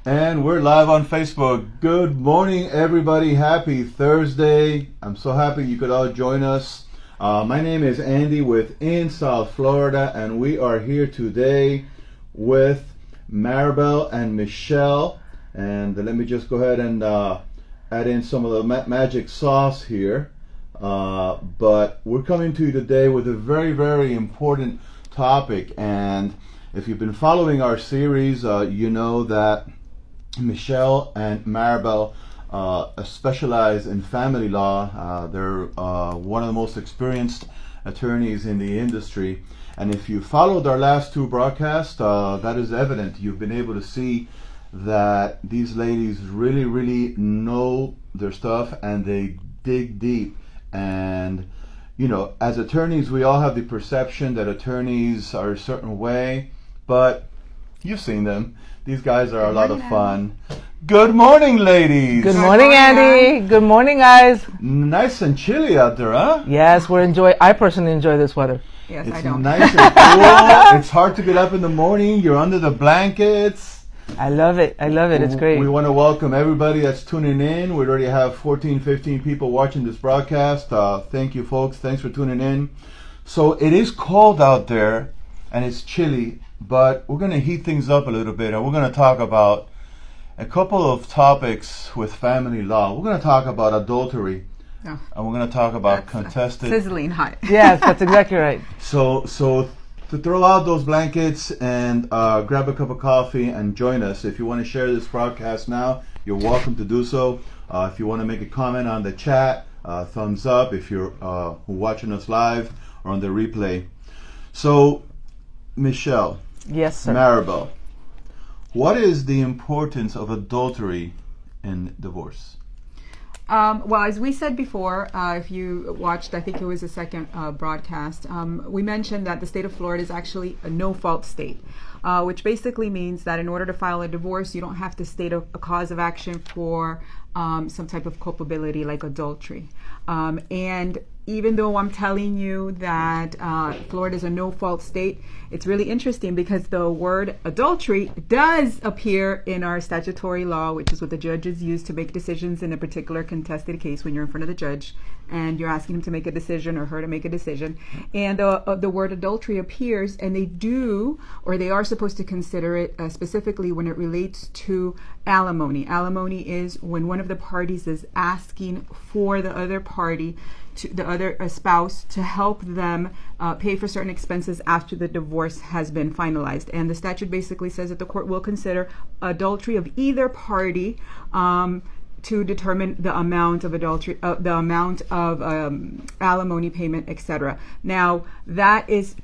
And we're live on Facebook. Good morning, everybody. Happy Thursday. I'm so happy you could all join us. My name is Andy with In South Florida, and we are here today with Maribel and Michelle. And let me just go ahead and add in some of the magic sauce here. But we're coming to you today with a very, very important topic. And if you've been following our series, you know that Michelle and Maribel specialize in family law. They're one of the most experienced attorneys in the industry. And if you followed our last two broadcasts, that is evident. You've been able to see that these ladies really, really know their stuff and they dig deep. And, you know, as attorneys, we all have the perception that attorneys are a certain way, but you've seen them. These guys are a lot of fun. Good morning, ladies. Good morning, Andy. Good morning, guys. Nice and chilly out there, huh? Yes, I personally enjoy this weather. Yes, It's I don't. nice and cool. It's hard to get up in the morning. You're under the blankets. I love it. It's great. We want to welcome everybody that's tuning in. We already have 14, 15 people watching this broadcast. Thank you, folks. Thanks for tuning in. So it is cold out there and it's chilly, but we're going to heat things up a little bit, and we're going to talk about a couple of topics with family law. We're going to talk about adultery, and we're going to talk about contested. Sizzling hot. Yes, that's exactly right. So to throw out those blankets and grab a cup of coffee and join us. If you want to share this broadcast now, you're welcome to do so. If you want to make a comment on the chat, thumbs up if you're watching us live or on the replay. So, Michelle. Yes, sir. Maribel, what is the importance of adultery in divorce? Well, as we said before, if you watched, I think it was the second broadcast, we mentioned that the state of Florida is actually a no-fault state, which basically means that in order to file a divorce, you don't have to state a cause of action for some type of culpability like adultery. And even though I'm telling you that Florida is a no-fault state, it's really interesting because the word adultery does appear in our statutory law, which is what the judges use to make decisions in a particular contested case when you're in front of the judge and you're asking him to make a decision or her to make a decision. And the word adultery appears, and they are supposed to consider it specifically when it relates to alimony. Alimony is when one of the parties is asking for the other party, the other spouse, to help them pay for certain expenses after the divorce has been finalized. And the statute basically says that the court will consider adultery of either party to determine the amount of adultery, the amount of alimony payment, etc. Now, that is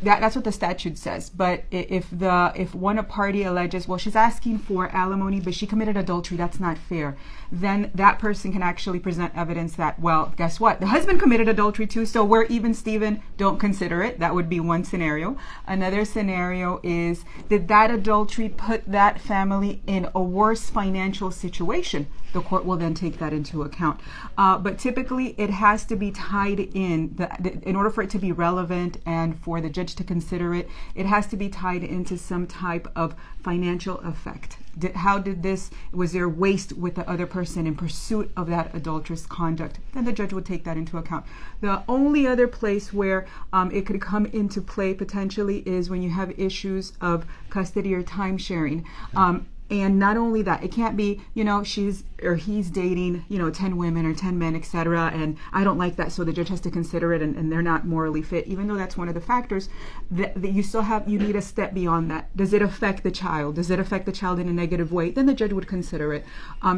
that's what the statute says. But if one party alleges, well, she's asking for alimony, but she committed adultery, that's not fair, then that person can actually present evidence that, well, guess what? The husband committed adultery too, so we're even, Steven, don't consider it. That would be one scenario. Another scenario is, did that adultery put that family in a worse financial situation? The court will then take that into account. But typically, it has to be tied in order for it to be relevant and for the judge to consider it, it has to be tied into some type of financial effect. Was there waste with the other person in pursuit of that adulterous conduct? Then the judge would take that into account. The only other place where it could come into play potentially is when you have issues of custody or time sharing. And not only that, it can't be, she's or he's dating, 10 women or 10 men, etc. And I don't like that, so the judge has to consider it, and they're not morally fit. Even though that's one of the factors, that you need a step beyond that. Does it affect the child? Does it affect the child in a negative way? Then the judge would consider it.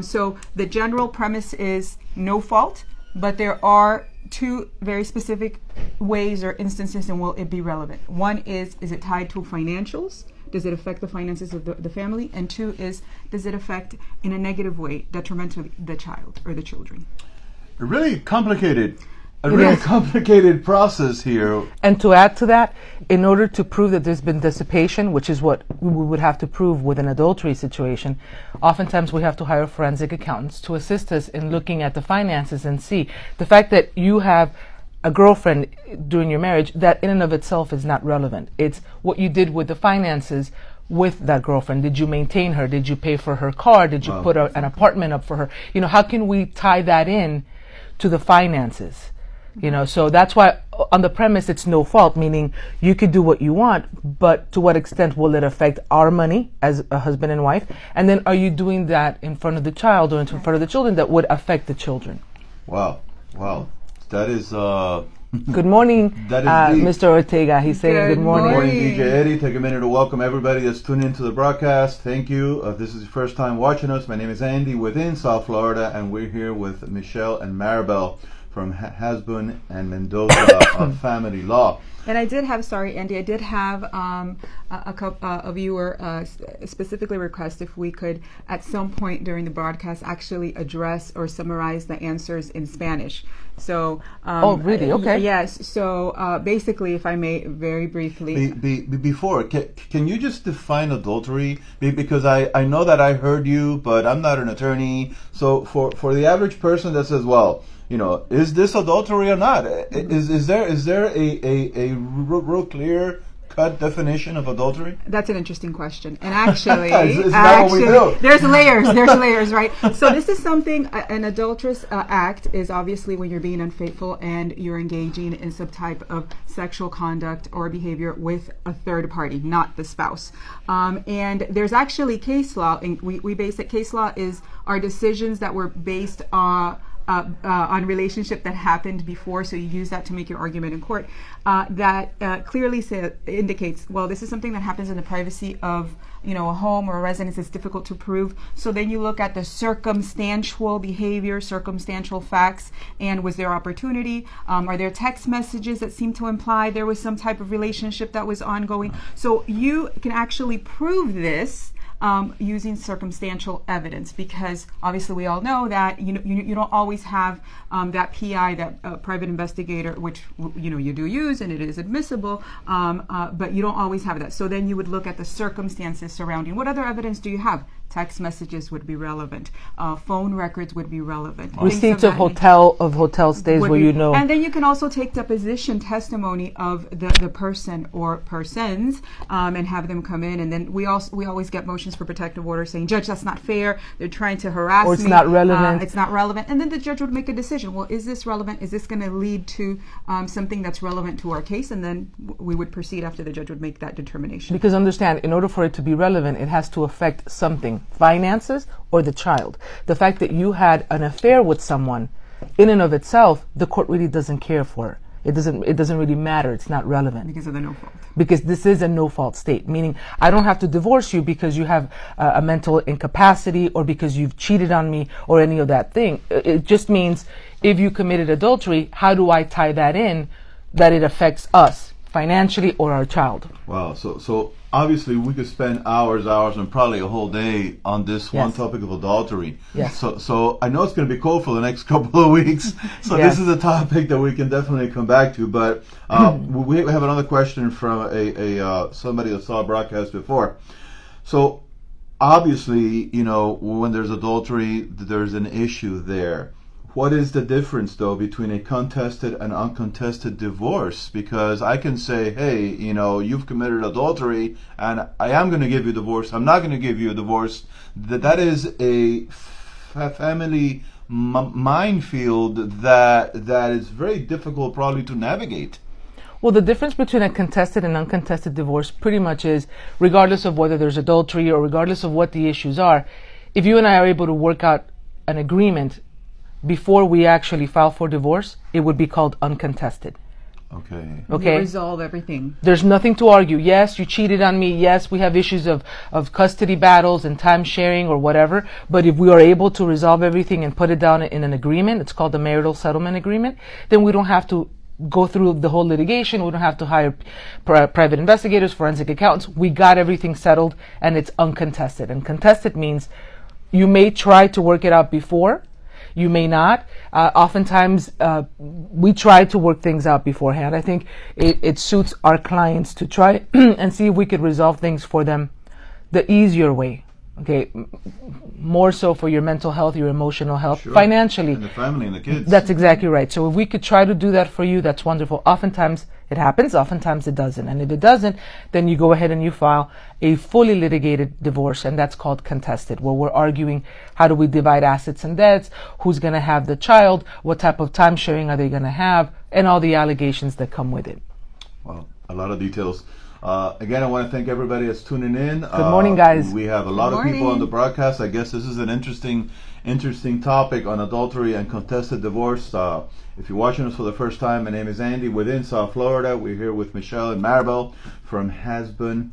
So the general premise is no fault, but there are two very specific ways or instances in will it be relevant. One is it tied to financials? Does it affect the finances of the family? And two is, does it affect in a negative way, detrimentally, the child or the children? Really complicated process here. And to add to that, in order to prove that there's been dissipation, which is what we would have to prove with an adultery situation, oftentimes we have to hire forensic accountants to assist us in looking at the finances and see the fact that you have a girlfriend during your marriage, that in and of itself is not relevant. It's what you did with the finances with that girlfriend? Did you maintain her? Did you pay for her car? Did you put an apartment up for her? How can we tie that in to the finances? So that's why on the premise it's no fault, meaning you could do what you want, but to what extent will it affect our money as a husband and wife? And then are you doing that in front of the child or in front of the children that would affect the children? Wow. That is... Good morning, that is Mr. Ortega. He's saying good morning. Good morning, DJ Eddie. Take a minute to welcome everybody that's tuned into the broadcast. Thank you. If this is your first time watching us, my name is Andy within South Florida, and we're here with Michelle and Maribel from Hasbun and Mendoza Family Law. And I did have, sorry, Andy, I did have a viewer specifically request if we could, at some point during the broadcast, actually address or summarize the answers in Spanish. So, oh, really? Okay. Yes. So, basically, if I may, very briefly. Before, can you just define adultery? Because I know that I heard you, but I'm not an attorney. So, for the average person that says, well, is this adultery or not? Is there a real clear cut definition of adultery? That's an interesting question. And actually, is that what we do? There's layers, right? So this is something, an adulterous act is obviously when you're being unfaithful and you're engaging in some type of sexual conduct or behavior with a third party, not the spouse. And there's actually case law, and we base it, case law is our decisions that were based on relationship that happened before, so you use that to make your argument in court, that clearly indicates, well, this is something that happens in the privacy of a home or a residence. It's difficult to prove. So then you look at the circumstantial behavior, circumstantial facts, and was there opportunity? Are there text messages that seem to imply there was some type of relationship that was ongoing? So you can actually prove this using circumstantial evidence, because obviously we all know that you don't always have that PI, that private investigator, which you do use and it is admissible, but you don't always have that. So then you would look at the circumstances surrounding. What other evidence do you have? Text messages would be relevant. Phone records would be relevant. Receipts of hotel stays where And then you can also take deposition testimony of the person or persons and have them come in. And then we always get motions for protective order saying, Judge, that's not fair. They're trying to harass me. Or it's not relevant. It's not relevant. And then the judge would make a decision. Well, is this relevant? Is this going to lead to something that's relevant to our case? And then we would proceed after the judge would make that determination. Because understand, in order for it to be relevant, it has to affect something. Finances or the child. The fact that you had an affair with someone, in and of itself, the court really doesn't care for. It doesn't really matter. It's not relevant. Because of the no fault. Because this is a no fault state, meaning I don't have to divorce you because you have a mental incapacity or because you've cheated on me or any of that thing. It just means if you committed adultery, how do I tie that in that it affects us financially or our child? Wow. So obviously we could spend hours and probably a whole day on this one topic of adultery. Yes. So I know it's going to be cold for the next couple of weeks. So this is a topic that we can definitely come back to. But we have another question from a somebody that saw a broadcast before. So obviously, when there's adultery, there's an issue there. What is the difference, though, between a contested and uncontested divorce? Because I can say, hey, you've committed adultery, and I am going to give you a divorce. I'm not going to give you a divorce. That is a family minefield that is very difficult probably to navigate. Well, the difference between a contested and uncontested divorce pretty much is, regardless of whether there's adultery or regardless of what the issues are, if you and I are able to work out an agreement before we actually file for divorce, it would be called uncontested. Okay. You resolve everything. There's nothing to argue. Yes, you cheated on me. Yes, we have issues of custody battles and time sharing or whatever. But if we are able to resolve everything and put it down in an agreement, it's called the marital settlement agreement, then we don't have to go through the whole litigation. We don't have to hire private investigators, forensic accountants. We got everything settled and it's uncontested. And contested means you may try to work it out before. You may not. Oftentimes, we try to work things out beforehand. I think it suits our clients to try and see if we could resolve things for them the easier way. Okay, more so for your mental health, your emotional health, financially. And the family and the kids. That's exactly right. So if we could try to do that for you, that's wonderful. Oftentimes, It happens, oftentimes it doesn't. And if it doesn't, then you go ahead and you file a fully litigated divorce, and that's called contested, where we're arguing how do we divide assets and debts, who's going to have the child, what type of time sharing are they going to have, and all the allegations that come with it. Well, a lot of details. Again, I want to thank everybody that's tuning in. Good morning, guys. We have a lot of people on the broadcast. I guess this is an interesting topic on adultery and contested divorce. If you're watching us for the first time, my name is Andy within South Florida. We're here with Michelle and Maribel from Hasbun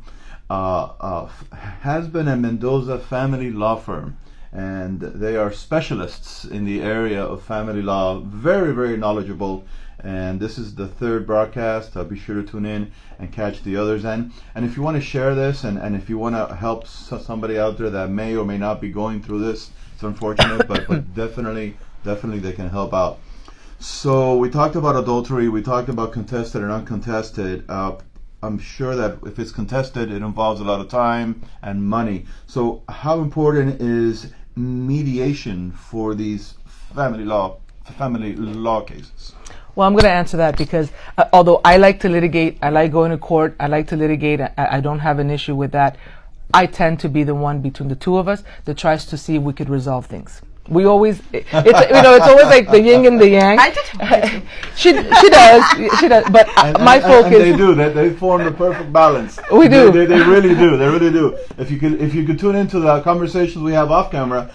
and Mendoza Family Law Firm. And they are specialists in the area of family law, very, very knowledgeable. And this is the third broadcast. Be sure to tune in and catch the others. And if you want to share this, and if you want to help somebody out there that may or may not be going through this, it's unfortunate, but definitely they can help out. So we talked about adultery. We talked about contested and uncontested. I'm sure that if it's contested, it involves a lot of time and money. So how important is mediation for these family law cases? Well, I'm going to answer that because although I like to litigate, I like going to court, I like to litigate, I don't have an issue with that. I tend to be the one between the two of us that tries to see if we could resolve things. We always, it's always like the yin and the yang. She does. But my focus. And they form the perfect balance. We do. They really do. If you could tune into the conversations we have off camera,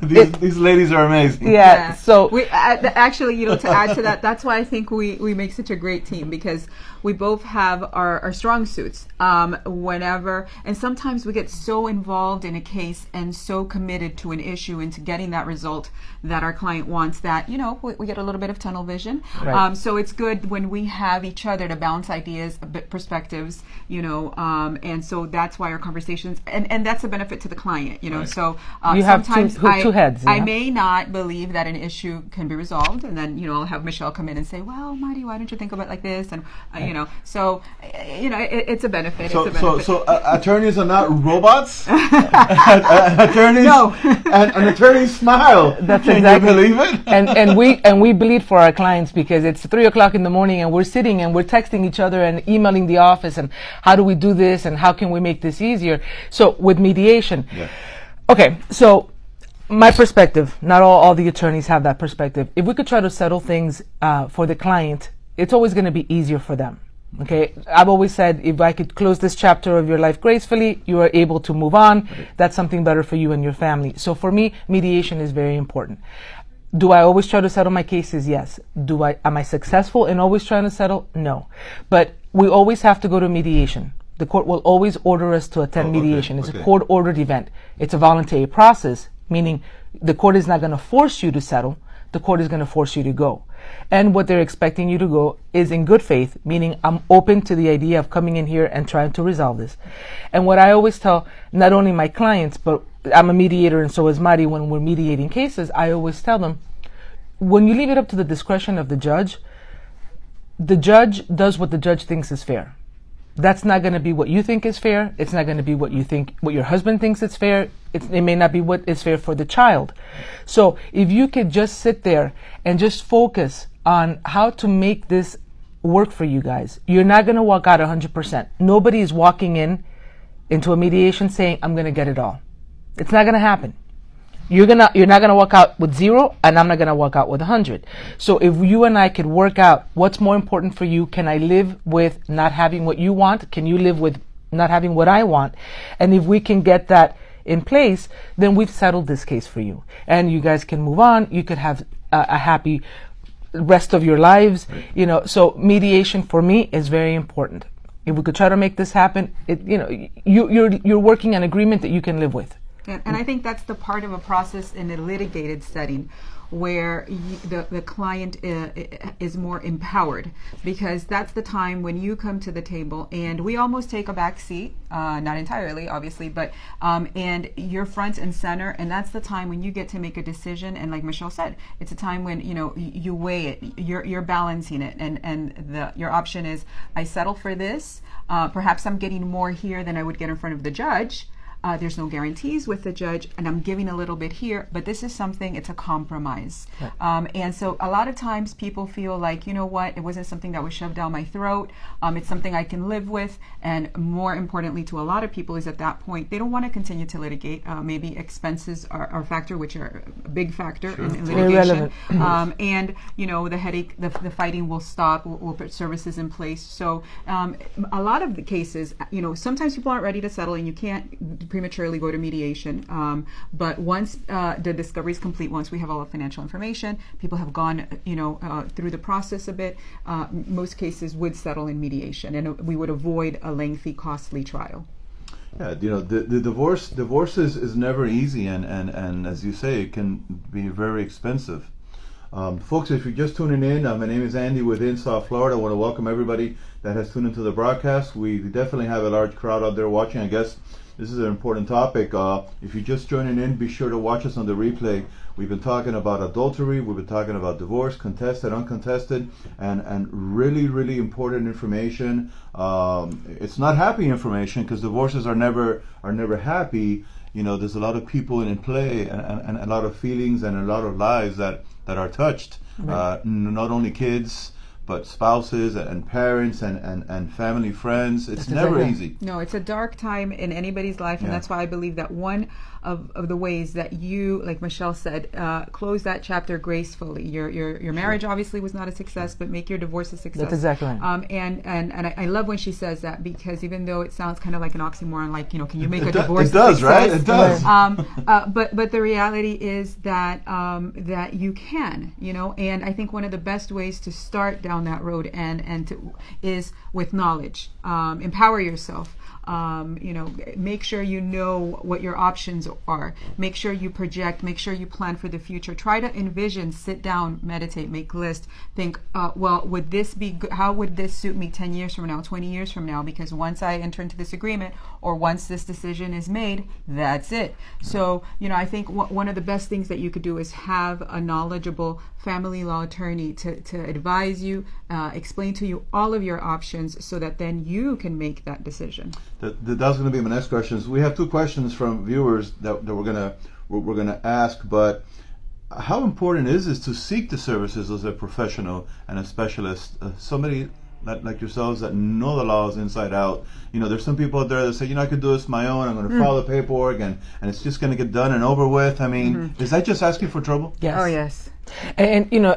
these ladies are amazing. Yeah. So we actually, to add to that, that's why I think we make such a great team, because we both have our strong suits. Whenever, and sometimes we get so involved in a case and so committed to an issue and to getting that result that our client wants that, we get a little bit of tunnel vision. Right. So it's good when we have each other to bounce ideas, perspectives, and so that's why our conversations, and that's a benefit to the client, Right. So you have sometimes two heads. Yeah? I may not believe that an issue can be resolved, and then, I'll have Michelle come in and say, well, Marty, why don't you think about it like this? And, so, it's a benefit. So attorneys are not robots? Attorneys, no. An attorney smile. That's Can exactly. you believe it? And we bleed for our clients because it's 3:00 in the morning and we're sitting and we're texting each other and emailing the office and how do we do this and how can we make this easier? So with mediation. Yeah. Okay, so my perspective, not all the attorneys have that perspective. If we could try to settle things for the client, it's always going to be easier for them. Okay, I've always said if I could close this chapter of your life gracefully, you are able to move on. That's something better for you and your family. So for me, mediation is very important. Do I always try to settle my cases? Yes. Am I successful in always trying to settle? No. But we always have to go to mediation. The court will always order us to attend mediation. It's a court-ordered event. It's a voluntary process, meaning the court is not going to force you to settle. The court is going to force you to go. And what they're expecting you to go is in good faith, meaning I'm open to the idea of coming in here and trying to resolve this. And what I always tell not only my clients, but I'm a mediator and so is Mari when we're mediating cases, I always tell them, when you leave it up to the discretion of the judge does what the judge thinks is fair. That's not going to be what you think is fair. It's not going to be what your husband thinks is fair. It may not be what is fair for the child. So if you could just sit there and just focus on how to make this work for you guys, you're not going to walk out 100%. Nobody is walking into a mediation saying, I'm going to get it all. It's not going to happen. You're not going to walk out with 0, and I'm not going to walk out with 100. So if you and I could work out what's more important for you, can I live with not having what you want? Can you live with not having what I want? And if we can get that in place, then we've settled this case for you. And you guys can move on. You could have a happy rest of your lives. So mediation for me is very important. If we could try to make this happen, you're working an agreement that you can live with. And I think that's the part of a process in a litigated setting where the client is more empowered, because that's the time when you come to the table and we almost take a back seat, not entirely obviously, but and you're front and center, and that's the time when you get to make a decision. And like Michelle said, it's a time when you weigh it, you're balancing it, and your option is, I settle for this, perhaps I'm getting more here than I would get in front of the judge. There's no guarantees with the judge, and I'm giving a little bit here, but this is something, it's a compromise. Right. And so a lot of times people feel like, you know what, it wasn't something that was shoved down my throat. It's something I can live with. And more importantly to a lot of people is at that point, they don't want to continue to litigate. Maybe expenses are a factor, which are a big factor in litigation. And, you know, the headache, the fighting will stop, we'll put services in place. So a lot of the cases, you know, sometimes people aren't ready to settle and you can't prematurely go to mediation. But once the discovery is complete, once we have all the financial information, people have gone, you know, through the process a bit, most cases would settle in mediation, and we would avoid a lengthy, costly trial. Yeah, you know, the divorce is never easy, and as you say, it can be very expensive. Folks, if you're just tuning in, my name is Andy with South Florida. I want to welcome everybody that has tuned into the broadcast. We definitely have a large crowd out there watching. I guess this is an important topic. If you're just joining in, be sure to watch us on the replay. We've been talking about adultery, we've been talking about divorce, contested, uncontested, and really, really important information. It's not happy information, because divorces are never happy. You know, there's a lot of people in play, and a lot of feelings and a lot of lives that are touched. Right. Not only kids, but spouses and parents and family, friends. It's never easy. No, it's a dark time in anybody's life, and that's why I believe that one of the ways that you, like Michelle said, close that chapter gracefully. Your marriage obviously was not a success, but make your divorce a success. That's exactly right. And I love when she says that, because even though it sounds kind of like an oxymoron, like, you know, can you make a divorce? It does, success? right? It does. But the reality is that that you can, you know, and I think one of the best ways to start down that road is with knowledge. Empower yourself. You know, make sure you know what your options are. Make sure you project. Make sure you plan for the future. Try to envision, sit down, meditate, make lists. Think, well, would this be good? How would this suit me 10 years from now, 20 years from now? Because once I enter into this agreement, or once this decision is made, that's it. So, you know, I think one of the best things that you could do is have a knowledgeable family law attorney to advise you, explain to you all of your options, so that then you can make that decision. That's going to be my next questions. We have two questions from viewers that we're gonna ask. But how important is it to seek the services as a professional and a specialist, somebody like yourselves that know the laws inside out? You know, there's some people out there that say, you know, I could do this on my own. I'm going to file the paperwork, and it's just going to get done and over with. I mean, is that just asking for trouble? Yes. Oh yes. And you know,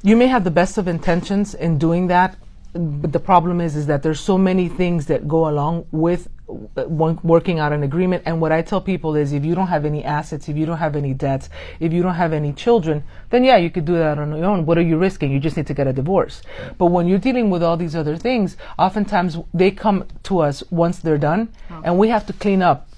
you may have the best of intentions in doing that, but the problem is that there's so many things that go along with working out an agreement. And what I tell people is, if you don't have any assets, if you don't have any debts, if you don't have any children, then yeah, you could do that on your own. What are you risking? You just need to get a divorce. But when you're dealing with all these other things, oftentimes they come to us once they're done, and we have to clean up,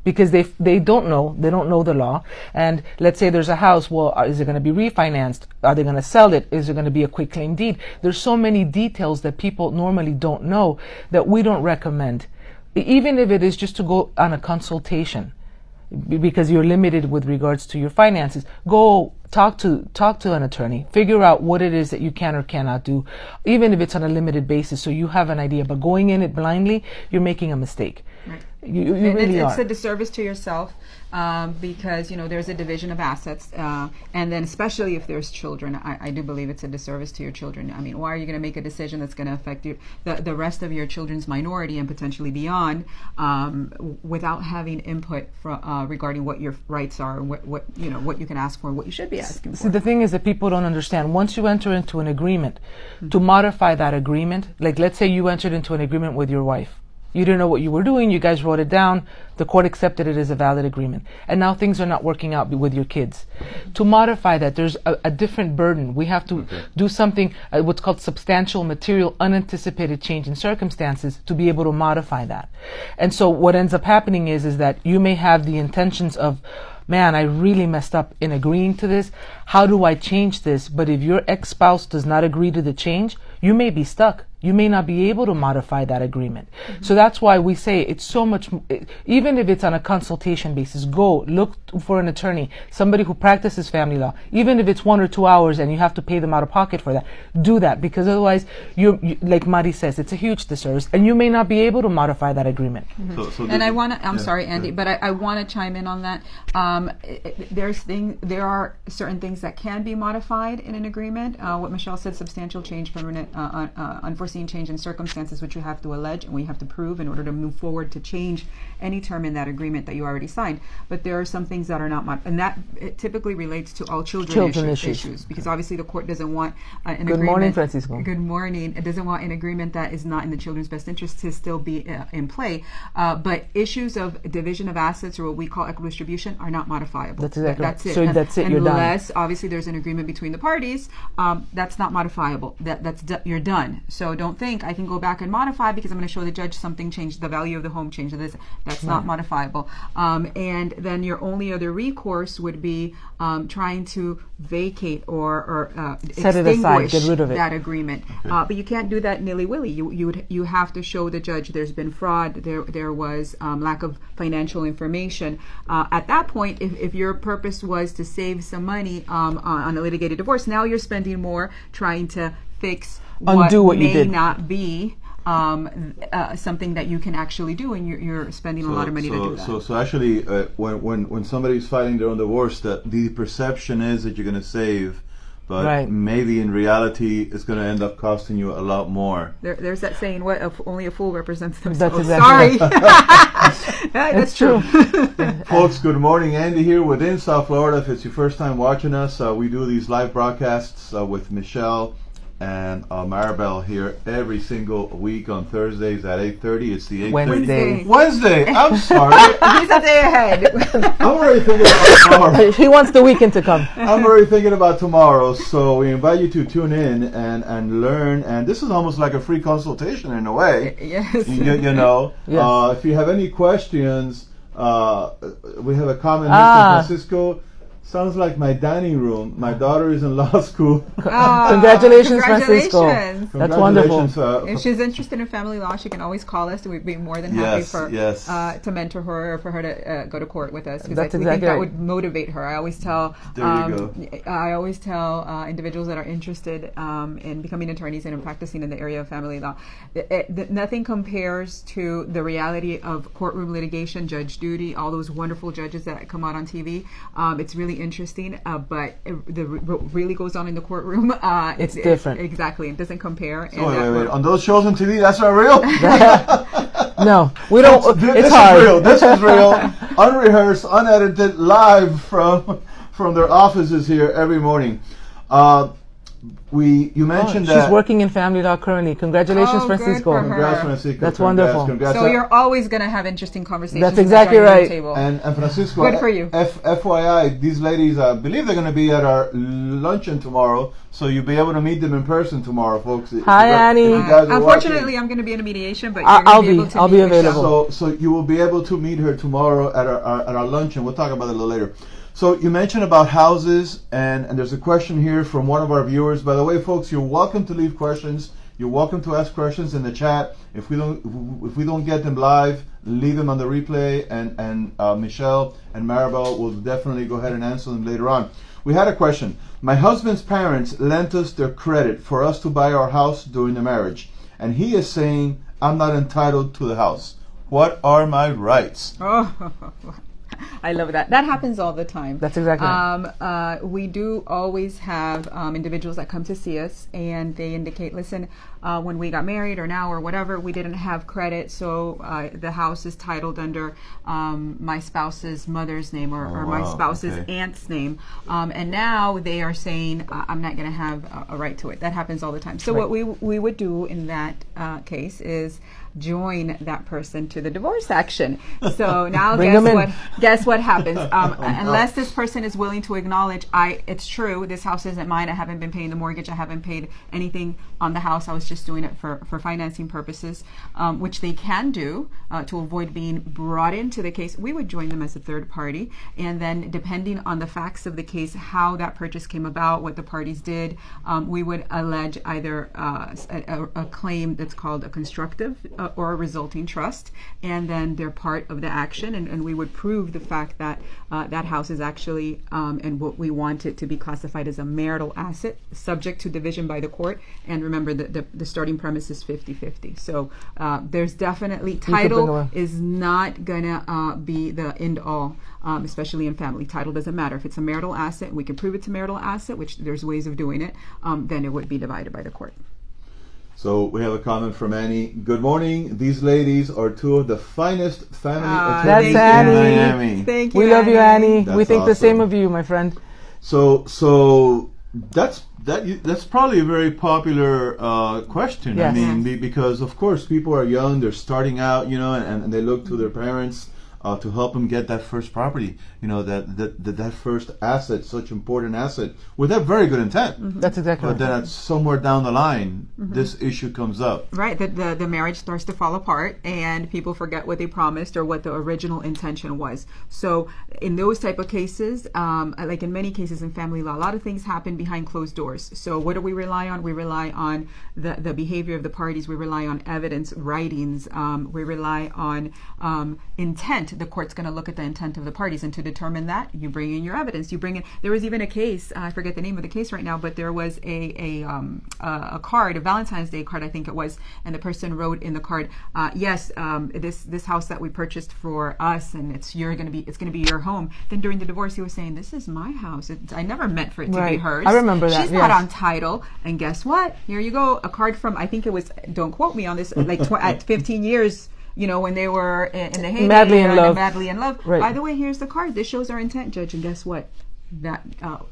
because they don't know the law. And let's say there's a house. Well, is it going to be refinanced? Are they going to sell it? Is there going to be a quick claim deed? There's so many details that people normally don't know, that we don't recommend, even if it is just to go on a consultation, because you're limited with regards to your finances. Go talk to an attorney, figure out what it is that you can or cannot do, even if it's on a limited basis, so you have an idea. But going in it blindly, you're making a mistake. Right. You really are. It's a disservice to yourself, because, you know, there's a division of assets, and then especially if there's children, I do believe it's a disservice to your children. I mean, why are you going to make a decision that's going to affect the rest of your children's minority and potentially beyond, without having input regarding what your rights are, and what you can ask for, and what you should be asking for. See, the thing is that people don't understand. Once you enter into an agreement, to modify that agreement, like let's say you entered into an agreement with your wife. You didn't know what you were doing. You guys wrote it down. The court accepted it as a valid agreement. And now things are not working out with your kids. To modify that, there's a different burden. We have to do something, what's called substantial material unanticipated change in circumstances, to be able to modify that. And so what ends up happening is that you may have the intentions of, man, I really messed up in agreeing to this. How do I change this? But if your ex-spouse does not agree to the change, you may be stuck. you may not be able to modify that agreement. So that's why we say it's so much, even if it's on a consultation basis, go look for an attorney, somebody who practices family law, even if it's 1 or 2 hours and you have to pay them out of pocket for that. Do that, because otherwise, you like Mari says, it's a huge disservice, and you may not be able to modify that agreement. And I want to, I'm sorry, Andy, but I want to chime in on that. There are certain things that can be modified in an agreement. What Michelle said, substantial change, permanent, unforeseen change in circumstances, which you have to allege and we have to prove in order to move forward to change any term in that agreement that you already signed. But there are some things that are not and that it typically relates to all children issues, because obviously the court doesn't want an agreement. Good morning, Francisco. Good morning. It doesn't want an agreement that is not in the children's best interest to still be in play. But issues of division of assets, or what we call equitable distribution, are not modifiable. That's exactly That's right. it. So that's it. You're done. Unless obviously there's an agreement between the parties, that's not modifiable. You're done. So don't think I can go back and modify because I'm going to show the judge something changed, the value of the home changed. That's not modifiable. And then your only other recourse would be trying to vacate or set it aside, extinguish get rid of it. that agreement. But you can't do that nilly-willy. You have to show the judge there's been fraud, there was lack of financial information. At that point, if your purpose was to save some money on a litigated divorce, now you're spending more trying to fix undo what you may did. not be something that you can actually do, and you're spending a lot of money to do that. So actually, when somebody's fighting their own divorce, the perception is that you're going to save, but maybe in reality it's going to end up costing you a lot more. There's that saying, only a fool represents That's themselves. exactly Sorry. That's true. Folks, good morning. Andy here within South Florida. If it's your first time watching us, we do these live broadcasts with Michelle and Maribel here every single week on Thursdays at 8:30. It's the 8:30 Wednesday. I'm sorry. He's a day ahead. I'm already thinking about tomorrow. He wants the weekend to come. I'm already thinking about tomorrow. So we invite you to tune in and learn. And this is almost like a free consultation in a way. Yes. You know. Yes. If you have any questions, we have a comment here from Francisco. Sounds like my dining room. My daughter is in law school. Congratulations, Francisco. That's wonderful. If she's interested in family law, she can always call us. We'd be more than happy to mentor her or for her to go to court with us. Because we think that would motivate her. I always tell individuals that are interested in becoming attorneys and in practicing in the area of family law, nothing compares to the reality of courtroom litigation, Judge Judy, all those wonderful judges that come out on TV. It's really interesting, but what really goes on in the courtroom, it's different. Exactly, it doesn't compare. So wait. On those shows on TV, that's not real? No, we don't. It's hard. This is real. Unrehearsed, unedited, live from their offices here every morning. You mentioned that she's working in family law currently. Congratulations, Francisco. Congrats, Francisco. That's wonderful. So you're always going to have interesting conversations. That's exactly right. And Francisco, good for you. FYI, these ladies, I believe they're going to be at our luncheon tomorrow, so you'll be able to meet them in person tomorrow, folks. Hi, Annie. Unfortunately, I'm going to be in a mediation, but I'll be available. So you will be able to meet her tomorrow at our luncheon. We'll talk about it a little later. So you mentioned about houses, and there's a question here from one of our viewers. By the way, folks, you're welcome to leave questions. You're welcome to ask questions in the chat. If we don't get them live, leave them on the replay, and Michelle and Maribel will definitely go ahead and answer them later on. We had a question. My husband's parents lent us their credit for us to buy our house during the marriage, and he is saying I'm not entitled to the house. What are my rights? Oh. I love that. That happens all the time. That's exactly right. We do always have individuals that come to see us and they indicate, listen, when we got married or now or whatever, we didn't have credit, so the house is titled under my spouse's mother's name or my spouse's aunt's name. And now they are saying, I'm not going to have a right to it. That happens all the time. So what we would do in that case is join that person to the divorce action. So now guess what happens? Unless this person is willing to acknowledge, it's true, this house isn't mine, I haven't been paying the mortgage, I haven't paid anything on the house. I was just doing it for financing purposes, which they can do to avoid being brought into the case. We would join them as a third party, and then depending on the facts of the case, how that purchase came about, what the parties did, we would allege either a claim that's called a constructive or a resulting trust, and then they're part of the action, and we would prove the fact that that house is actually, and what we want it to be classified as a marital asset, subject to division by the court. And remember, the starting premise is 50-50. So there's definitely, title is not gonna be the end all, especially in family. Title doesn't matter. If it's a marital asset, we can prove it's a marital asset, which there's ways of doing it, then it would be divided by the court. So we have a comment from Annie. Good morning. These ladies are two of the finest family attorneys in Miami. Thank you. We love you, Annie. That's we think the same awesome. of you, my friend. So that's probably a very popular question. Yes. I mean, because of course people are young, they're starting out, and they look to their parents to help them get that first property, that first asset, such important asset, with that very good intent. Mm-hmm. That's exactly But right. then somewhere down the line, this issue comes up. Right, the marriage starts to fall apart, and people forget what they promised or what the original intention was. So in those type of cases, like in many cases in family law, a lot of things happen behind closed doors. So what do we rely on? We rely on the behavior of the parties. We rely on evidence, writings. We rely on intent. The court's going to look at the intent of the parties, and to determine that, you bring in your evidence. You bring in. There was even a case. I forget the name of the case right now, but there was a card, a Valentine's Day card, I think it was, and the person wrote in the card, "Yes, this house that we purchased for us, and it's going to be your home." Then during the divorce, he was saying, "This is my house. I never meant for it to be hers. I remember that. She's not on title." And guess what? Here you go, a card from, I think it was. Don't quote me on this. Like at 15 years. When they were in the heyday, madly in love. Madly in love. Right. By the way, here's the card. This shows our intent, Judge. And guess what? That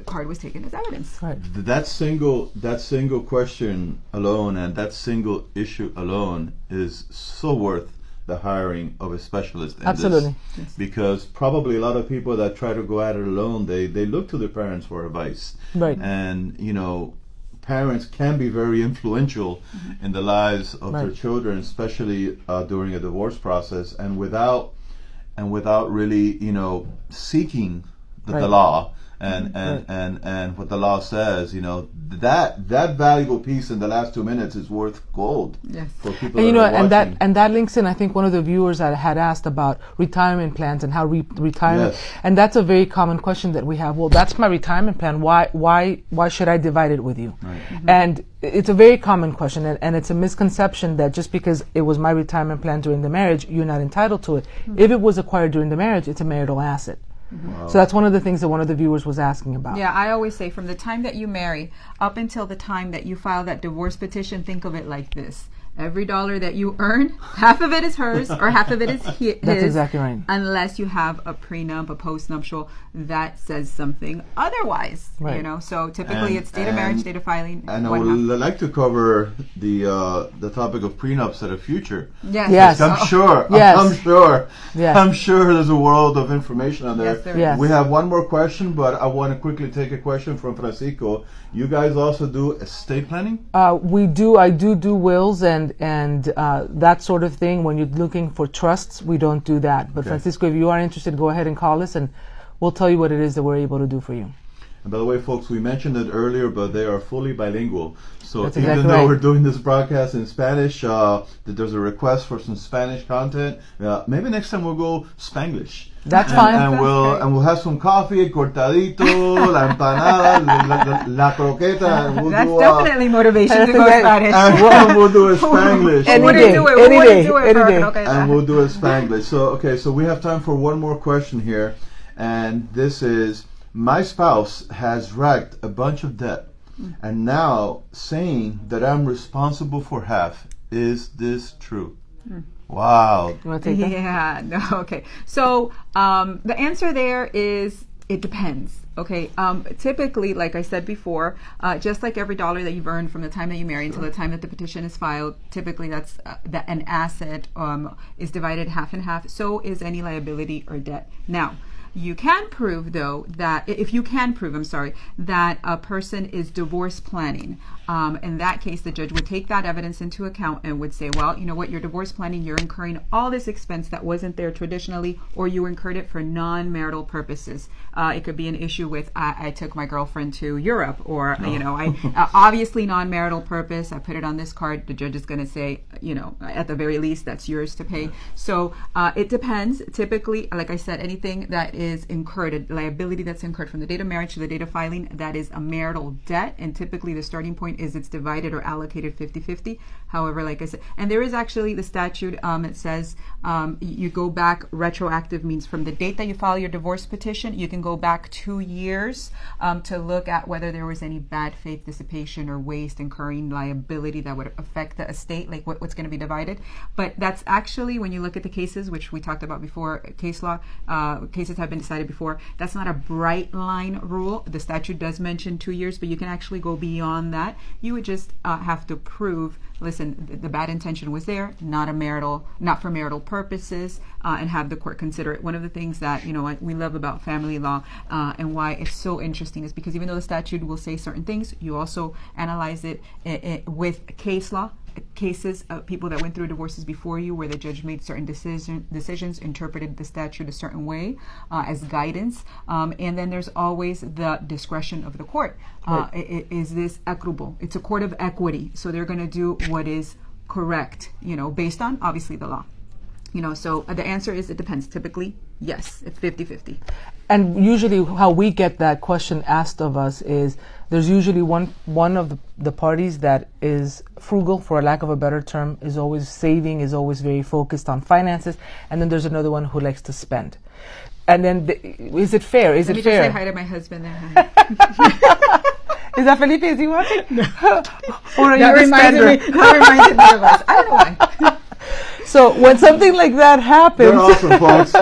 card was taken as evidence. Right. That single question alone and that single issue alone is so worth the hiring of a specialist in Absolutely. this. Because probably a lot of people that try to go at it alone, they look to their parents for advice. Right. And parents can be very influential in the lives of their children, especially during a divorce process, and without really seeking the law and what the law says. That valuable piece in the last 2 minutes is worth gold. Yes. For people And that are watching. and that links in. I think one of the viewers had asked about retirement plans and how retirement, Yes. and that's a very common question that we have. Well, that's my retirement plan. Why should I divide it with you? Right. And it's a very common question, and it's a misconception that just because it was my retirement plan during the marriage, you're not entitled to it. If it was acquired during the marriage, it's a marital asset. Wow. So that's one of the things that one of the viewers was asking about. Yeah, I always say from the time that you marry up until the time that you file that divorce petition, think of it like this. Every dollar that you earn, half of it is hers or half of it is his. That's exactly right. Unless you have a prenup, a postnuptial, that says something otherwise. Right. So typically it's date of marriage, date of filing. And I would like to cover the topic of prenups at a future. Yes. Yes. I'm sure. Yes. I'm sure. Yes. I'm sure there's a world of information on there. Yes, there Yes. We have one more question, but I want to quickly take a question from Francisco. You guys also do estate planning? We do. I do wills and that sort of thing. When you're looking for trusts, we don't do that. But Okay. Francisco, if you are interested, go ahead and call us, and we'll tell you what it is that we're able to do for you. And by the way, folks, we mentioned it earlier, but they are fully bilingual. So That's even exactly though right. we're doing this broadcast in Spanish, that there's a request for some Spanish content. Maybe next time we'll go Spanglish. That's fine. And That's we'll great. have some coffee, cortadito, la empanada, la croqueta. And we'll That's do, definitely motivation to go That's Spanish. and we'll do a Spanglish. Any Who day, wouldn't do it? any Who wouldn't day, do it any for- day. okay. And we'll do a Spanglish. So we have time for one more question here. And this is, my spouse has racked a bunch of debt and now saying that I'm responsible for half. Is this true? Wow. You want to take that? Yeah, no, okay. So the answer there is it depends. Okay, typically, like I said before, just like every dollar that you've earned from the time that you marry until the time that the petition is filed, typically that's an asset is divided half and half. So is any liability or debt. Now, You can prove, though, that if you can prove, that a person is divorce planning. In that case, the judge would take that evidence into account and would say, well, you know what, you're divorce planning, you're incurring all this expense that wasn't there traditionally, or you incurred it for non-marital purposes. It could be an issue with, I took my girlfriend to Europe, or, I obviously non-marital purpose, I put it on this card. The judge is going to say, at the very least, that's yours to pay. So it depends. Typically, like I said, anything that is incurred, liability that's incurred from the date of marriage to the date of filing, that is a marital debt, and typically the starting point is it's divided or allocated 50-50. However, like I said, and there is actually the statute, it says you go back, retroactive means from the date that you file your divorce petition, you can go back 2 years to look at whether there was any bad faith dissipation or waste incurring liability that would affect the estate, like what's going to be divided. But that's actually, when you look at the cases, which we talked about before, case law, cases have been decided before, that's not a bright line rule. The statute does mention 2 years, but you can actually go beyond that. You would just have to prove, listen, the bad intention was there, not for marital purposes, and have the court consider it. One of the things that we love about family law and why it's so interesting is because even though the statute will say certain things, you also analyze it with case law. Cases of people that went through divorces before you, where the judge made certain decisions, interpreted the statute a certain way as guidance, and then there's always the discretion of the court. Right. Is this equitable? It's a court of equity, so they're going to do what is correct, based on obviously the law. So the answer is it depends. Typically, yes, it's 50-50. And usually how we get that question asked of us is there's usually one of the parties that is frugal, for a lack of a better term, is always saving, is always very focused on finances, and then there's another one who likes to spend. And then, is it fair? Is Let it me fair? just say hi to my husband there. Is that Felipe? Is he watching? No. Or are That you the reminded spender? me of us. I don't know why. So when something like that happens, They're awesome, folks.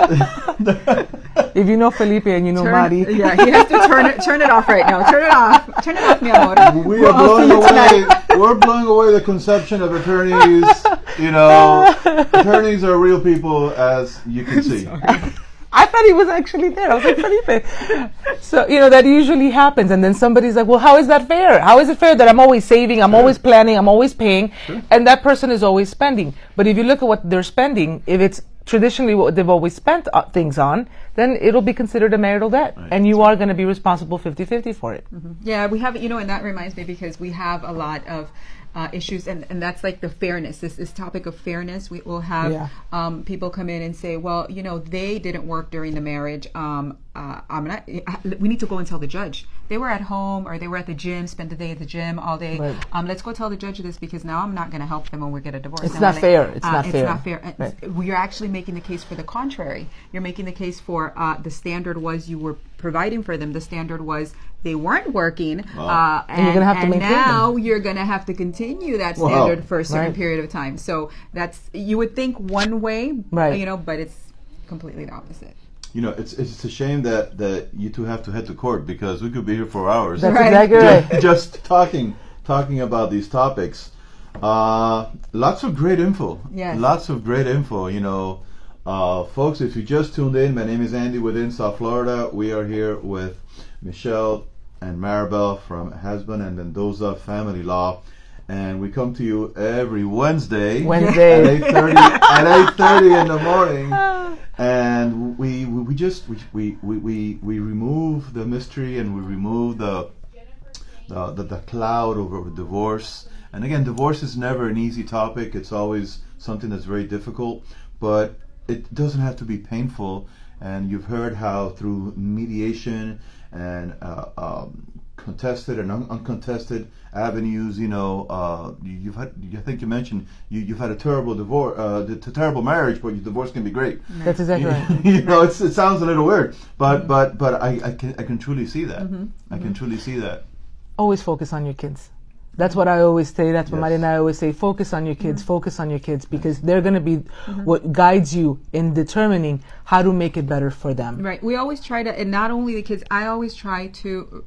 if you know Felipe and you know Mari, Yeah, he has to turn it off right now. Turn it off. Turn it off, mi amor. We are blowing away. We're blowing away the conception of attorneys. Attorneys are real people, as you can see. I thought he was actually there. I was like, Felipe. So, that usually happens. And then somebody's like, well, how is that fair? How is it fair that I'm always saving, I'm always planning, I'm always paying, and that person is always spending? But if you look at what they're spending, if it's traditionally what they've always spent things on, then it'll be considered a marital debt. Right. And you are going to be responsible 50-50 for it. Mm-hmm. Yeah, we have, and that reminds me because we have a lot of issues, and that's like the fairness, this topic of fairness. We will have people come in and say, well, they didn't work during the marriage. We need to go and tell the judge. They were at home or they were at the gym, spent the day at the gym all day. Right. Let's go tell the judge this because now I'm not going to help them when we get a divorce. It's not fair. It's not fair. It's not fair. Right. You're actually making the case for the contrary. You're making the case for the standard was you were providing for them. The standard was they weren't working. And you're going to have to maintain now them. You're going to have to continue that standard for a certain period of time. So you would think one way, right. But it's completely the opposite. It's a shame that you two have to head to court because we could be here for hours. That's exactly right. Just talking about these topics. Lots of great info. Yes. Lots of great info. Folks, if you just tuned in, my name is Andy within South Florida. We are here with Michelle and Maribel from Hasbun and Mendoza Family Law. And we come to you every Wednesday at 8:30 in the morning, and we remove the mystery and we remove the cloud over divorce. And again, divorce is never an easy topic. It's always something that's very difficult, but it doesn't have to be painful. And you've heard how through mediation and contested and uncontested avenues, you've had. I think you mentioned you've had a terrible divorce, a terrible marriage, but your divorce can be great. That's exactly right. It sounds a little weird, but I can truly see that. Mm-hmm. I can truly see that. Always focus on your kids. That's what I always say. That's what Mari and I always say. Focus on your kids. Mm-hmm. Focus on your kids because they're going to be what guides you in determining how to make it better for them. Right. We always try to, and not only the kids. I always try to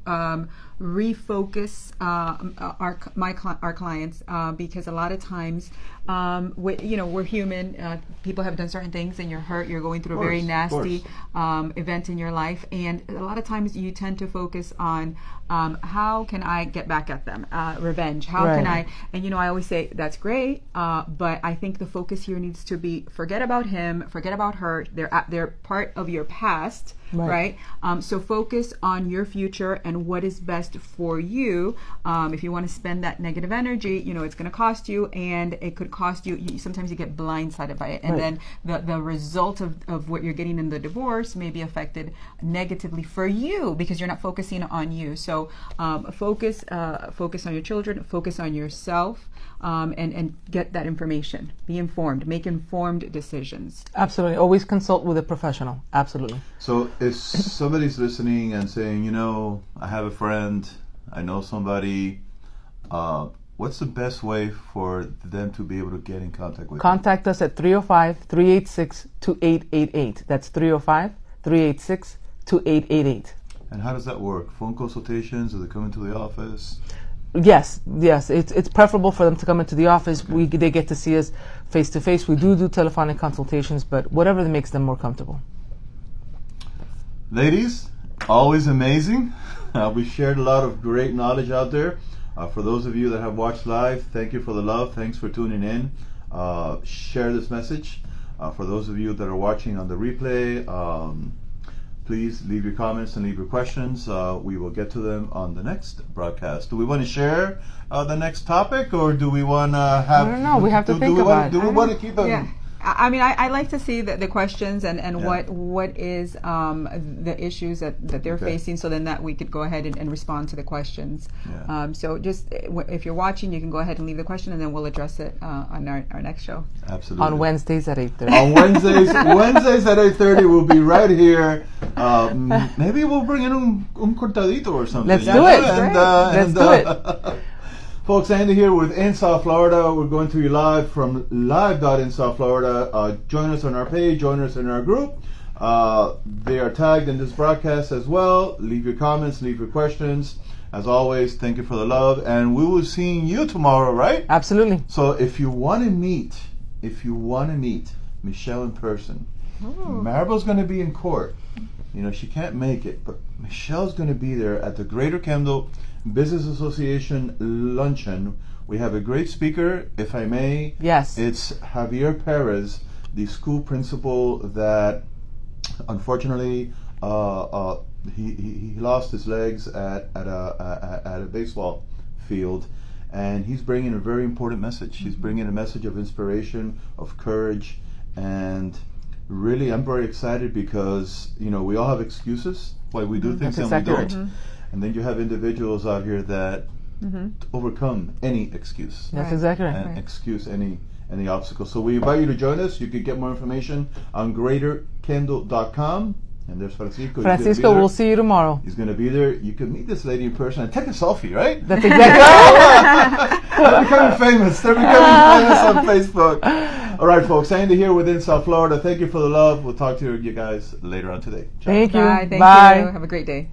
refocus our clients because a lot of times, we're human. People have done certain things, and you're hurt. You're going through a very nasty event in your life, and a lot of times you tend to focus on how can I get back at them, revenge. How can I? And I always say that's great, but I think the focus here needs to be forget about him, forget about her. They're part of your past, right? So focus on your future and what is best for you. If you want to spend that negative energy, it's going to cost you, and it could cost you. Sometimes you get blindsided by it, and then the result of what you're getting in the divorce may be affected negatively for you because you're not focusing on you. So focus on your children, focus on yourself, and get that information. Be informed, make informed decisions. Absolutely. Always consult with a professional. Absolutely. So if somebody's listening and saying, I have a friend, I know somebody, what's the best way for them to be able to get in contact with you? Contact us at 305-386-2888. That's 305-386-2888. And how does that work? Phone consultations? Do they come into the office? Yes. It's preferable for them to come into the office. They get to see us face to face. We do telephonic consultations, but whatever makes them more comfortable. Ladies, always amazing. We shared a lot of great knowledge out there. For those of you that have watched live, thank you for the love. Thanks for tuning in. Share this message. For those of you that are watching on the replay, please leave your comments and leave your questions. We will get to them on the next broadcast. Do we want to share the next topic, or do we want to have... I don't know. We have to think about it. Do we want to keep them... Yeah. I mean, I like to see the questions and what is the issues that they're facing, so then that we could go ahead and respond to the questions. Yeah. So just if you're watching, you can go ahead and leave the question, and then we'll address it on our next show. Absolutely. On Wednesdays at 8:30. On Wednesdays at 8:30, we'll be right here. Maybe we'll bring in un cortadito or something. Let's do it. Let's do it. Folks, Andy here with In South Florida. We're going to you live from live.insouth Florida. Join us on our page, join us in our group. They are tagged in this broadcast as well. Leave your comments, leave your questions. As always, thank you for the love, and we will see you tomorrow, right? Absolutely. So if you want to meet Michelle in person, Maribel's going to be in court. She can't make it, but Michelle's going to be there at the Greater Kendall Business Association luncheon. We have a great speaker, if I may. Yes. It's Javier Perez, the school principal that unfortunately he lost his legs at a baseball field, and he's bringing a very important message. He's bringing a message of inspiration, of courage, and really I'm very excited because we all have excuses why we do things and we don't. And then you have individuals out here that overcome any excuse. That's exactly right. And excuse any obstacle. So we invite you to join us. You can get more information on greaterkendall.com. And there's Francisco. Francisco, we'll see you tomorrow. He's going to be there. You can meet this lady in person and take a selfie, right? That's exactly right. They're becoming famous. They're becoming famous on Facebook. All right, folks. Andy here within South Florida. Thank you for the love. We'll talk to you guys later on today. Ciao. Thank you. Bye. Thank Bye. you. Have a great day.